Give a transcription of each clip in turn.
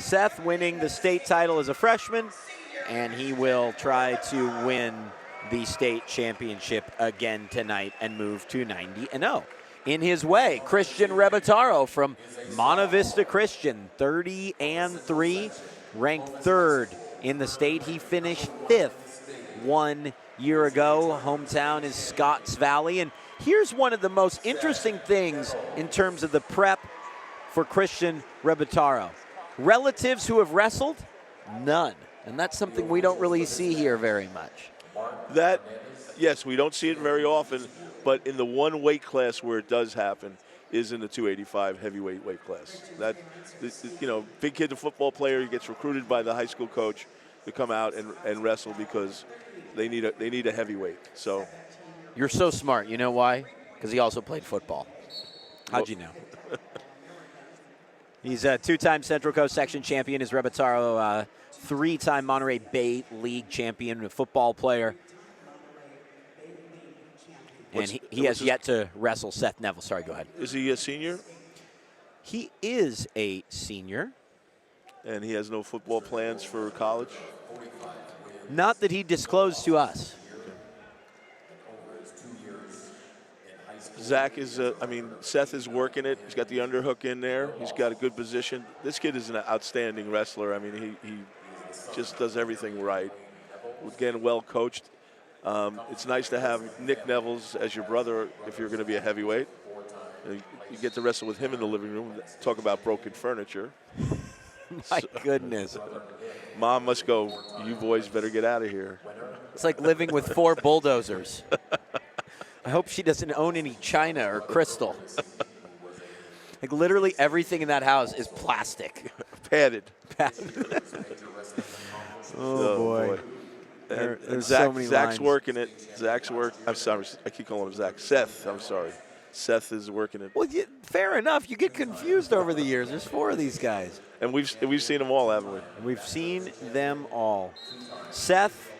Seth winning the state title as a freshman, and he will try to win the state championship again tonight and move to 90-0. In his way, Christian Rebottaro from Monte Vista Christian, 30-3, ranked third in the state. He finished fifth 1 year ago. Hometown is Scotts Valley. And here's one of the most interesting things in terms of the prep for Christian Rebottaro. Relatives who have wrestled, none. And that's something we don't really see here very much. Yes, we don't see it very often, but in the one weight class where it does happen is in the 285 heavyweight weight class. Big kid, a football player, he gets recruited by the high school coach to come out and wrestle because they need a heavyweight. So, you're so smart. You know why? Because he also played football. How'd you know? He's a two-time Central Coast section champion. Is Rebottaro, three-time Monterey Bay League champion, a football player. And he has yet to wrestle Seth Nevills. Sorry, go ahead. Is he a senior? He is a senior. And he has no football plans for college? Not that he disclosed to us. Zach is, Seth is working it. He's got the underhook in there. He's got a good position. This kid is an outstanding wrestler. I mean, he just does everything right. Again, well coached. It's nice to have Nick Nevills as your brother if you're going to be a heavyweight. You get to wrestle with him in the living room. Talk about broken furniture. My goodness. Mom must go, you boys better get out of here. It's like living with 4 bulldozers. I hope she doesn't own any china or crystal. Like literally everything in that house is plastic. Padded. Oh, boy. And so many Zach's lines. working it. I'm sorry. I keep calling him Zach. Seth, I'm sorry. Seth is working it. Well, fair enough. You get confused over the years. There's 4 of these guys. And we've seen them all, haven't we? We've seen them all. Seth,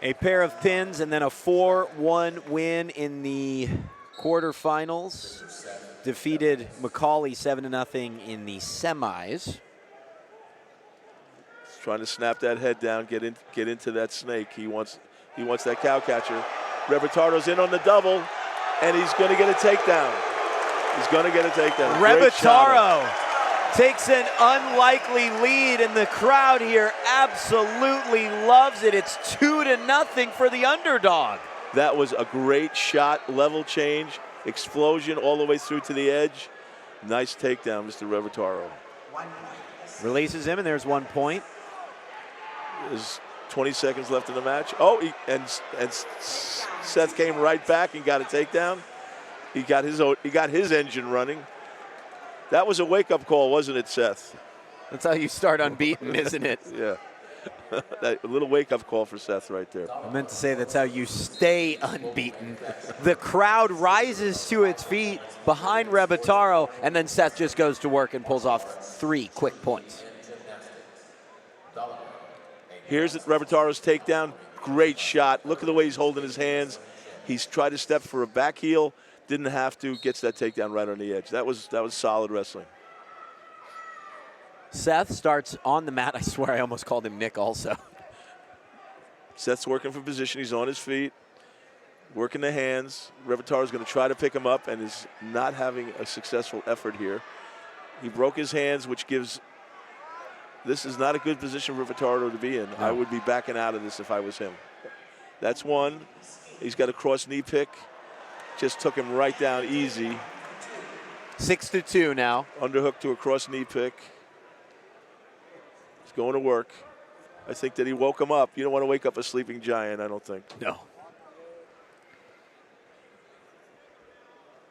a pair of pins and then a 4-1 win in the quarterfinals. Defeated McCauley 7-0 in the semis. Trying to snap that head down, get into that snake. He wants that cow catcher. Rebottaro's in on the double, and he's going to get a takedown. Rebottaro takes an unlikely lead, and the crowd here absolutely loves it. It's 2-0 for the underdog. That was a great shot, level change, explosion all the way through to the edge. Nice takedown, Mr. Rebottaro. Releases him, and there's 1 point. There's 20 seconds left in the match. Oh, and Seth came right back and got a takedown. He got his engine running. That was a wake-up call, wasn't it, Seth? That's how you start unbeaten, isn't it? Yeah. That little wake-up call for Seth right there. I meant to say that's how you stay unbeaten. The crowd rises to its feet behind Rebottaro, and then Seth just goes to work and pulls off 3 quick points. Here's Rebottaro's takedown. Great shot. Look at the way he's holding his hands. He's tried to step for a back heel. Didn't have to. Gets that takedown right on the edge. That was solid wrestling. Seth starts on the mat. I swear I almost called him Nick also. Seth's working for position. He's on his feet, working the hands. Rebottaro's going to try to pick him up and is not having a successful effort here. He broke his hands, which gives – this is not a good position for Rebottaro to be in. No. I would be backing out of this if I was him. That's one. He's got a cross knee pick. Just took him right down easy. 6-2 now. Underhook to a cross knee pick. He's going to work. I think that he woke him up. You don't want to wake up a sleeping giant, I don't think. No.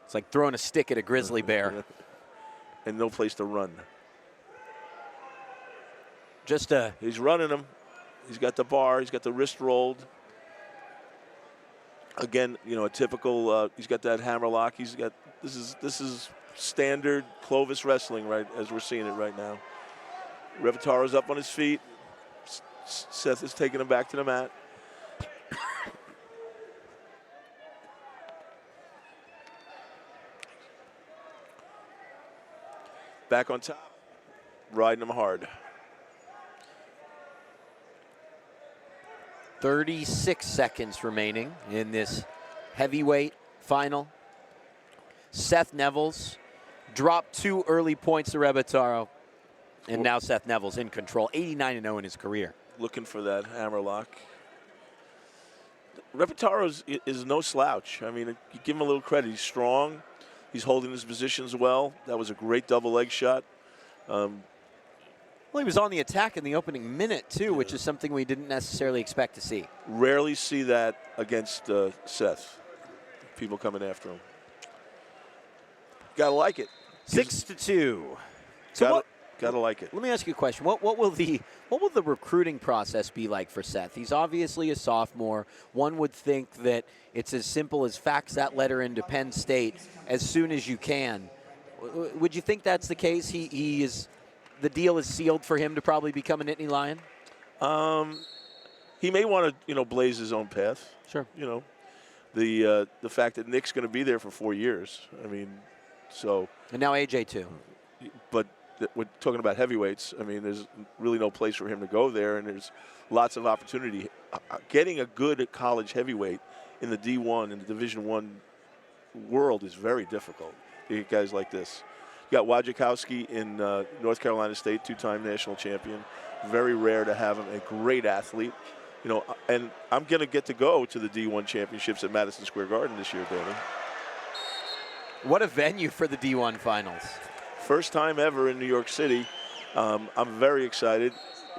It's like throwing a stick at a grizzly bear. And no place to run. He's running him. He's got the bar. He's got the wrist rolled. Again, a typical. He's got that hammer lock. He's got. This is standard Clovis wrestling, right? As we're seeing it right now. Rebottaro's up on his feet. Seth is taking him back to the mat. Back on top. riding him hard. 36 seconds remaining in this heavyweight final. Seth Nevills dropped 2 early points to Rebottaro, and now Seth Nevills in control, 89-0 in his career. Looking for that hammerlock. Rebottaro is no slouch. I mean, you give him a little credit. He's strong. He's holding his positions well. That was a great double leg shot. Well, he was on the attack in the opening minute, too, which is something we didn't necessarily expect to see. Rarely see that against Seth. People coming after him. Gotta like it. 6-2. So gotta like it. Let me ask you a question. What will the recruiting process be like for Seth? He's obviously a sophomore. One would think that it's as simple as fax that letter into Penn State as soon as you can. Would you think that's the case? The deal is sealed for him to probably become a Nittany Lion? He may want to, blaze his own path. Sure. The fact that Nick's going to be there for 4 years. I mean, so. And now AJ too. But we're talking about heavyweights. I mean, there's really no place for him to go there, and there's lots of opportunity. Getting a good college heavyweight in the D1 in the Division I world is very difficult. You get guys like this. You got Wojciechowski in North Carolina State, 2-time national champion. Very rare to have him. A great athlete. And I'm going to get to go to the D1 championships at Madison Square Garden this year, Danny. What a venue for the D1 finals. First time ever in New York City. I'm very excited.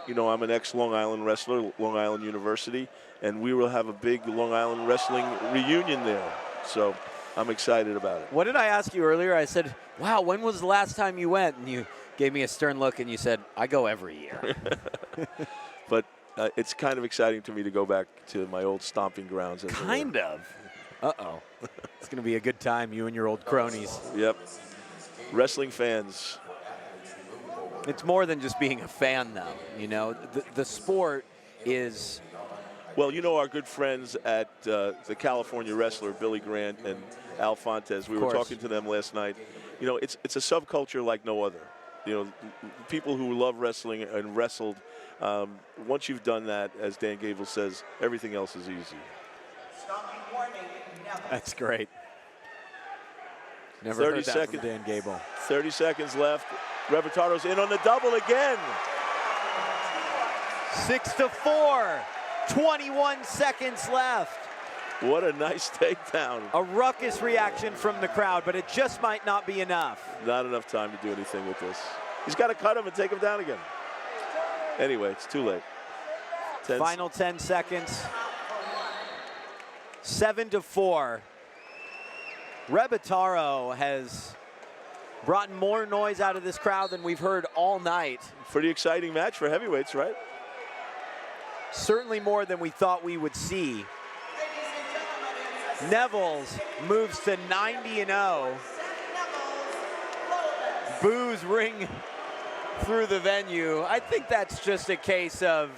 I'm an ex-Long Island wrestler, Long Island University, and we will have a big Long Island wrestling reunion there. So I'm excited about it. What did I ask you earlier? I said, wow, when was the last time you went? And you gave me a stern look and you said, I go every year. But it's kind of exciting to me to go back to my old stomping grounds. Kind of. Uh-oh. It's going to be a good time, you and your old cronies. Yep. Wrestling fans. It's more than just being a fan, though. The sport is. Well, our good friends at the California Wrestler, Billy Grant and Al Fontes. We were talking to them last night. It's a subculture like no other. People who love wrestling and wrestled. Once you've done that, as Dan Gable says, everything else is easy. That's great. Never heard that from Dan Gable. 30 seconds left. Rebottaro's in on the double again. 6-4. 21 seconds left. What a nice takedown. A ruckus reaction from the crowd, but it just might not be enough. Not enough time to do anything with this. He's got to cut him and take him down again. Anyway, it's too late. Final 10 seconds. 7-4. Rebottaro has brought more noise out of this crowd than we've heard all night. Pretty exciting match for heavyweights, right? Certainly more than we thought we would see. Nevills moves to 90-0. Boos ring through the venue. I think that's just a case of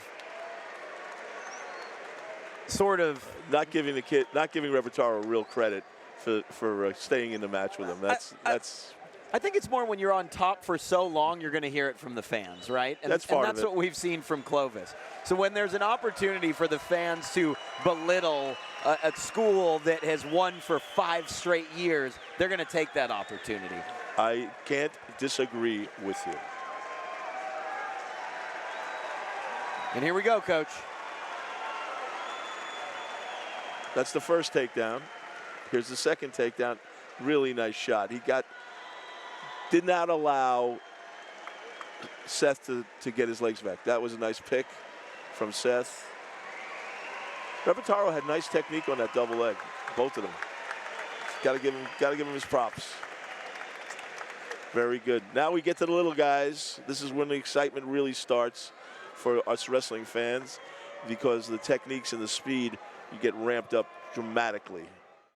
sort of not giving Rebottaro real credit for staying in the match with him. That's. I think it's more when you're on top for so long, you're going to hear it from the fans, right? And that's part of it. That's what we've seen from Clovis. So when there's an opportunity for the fans to belittle a school that has won for 5 straight years, they're going to take that opportunity. I can't disagree with you. And here we go, Coach. That's the first takedown. Here's the second takedown. Really nice shot. He did not allow Seth to get his legs back. That was a nice pick from Seth. Rebottaro had nice technique on that double leg, both of them. Got to give him his props. Very good. Now we get to the little guys. This is when the excitement really starts for us wrestling fans, because the techniques and the speed, you get ramped up dramatically.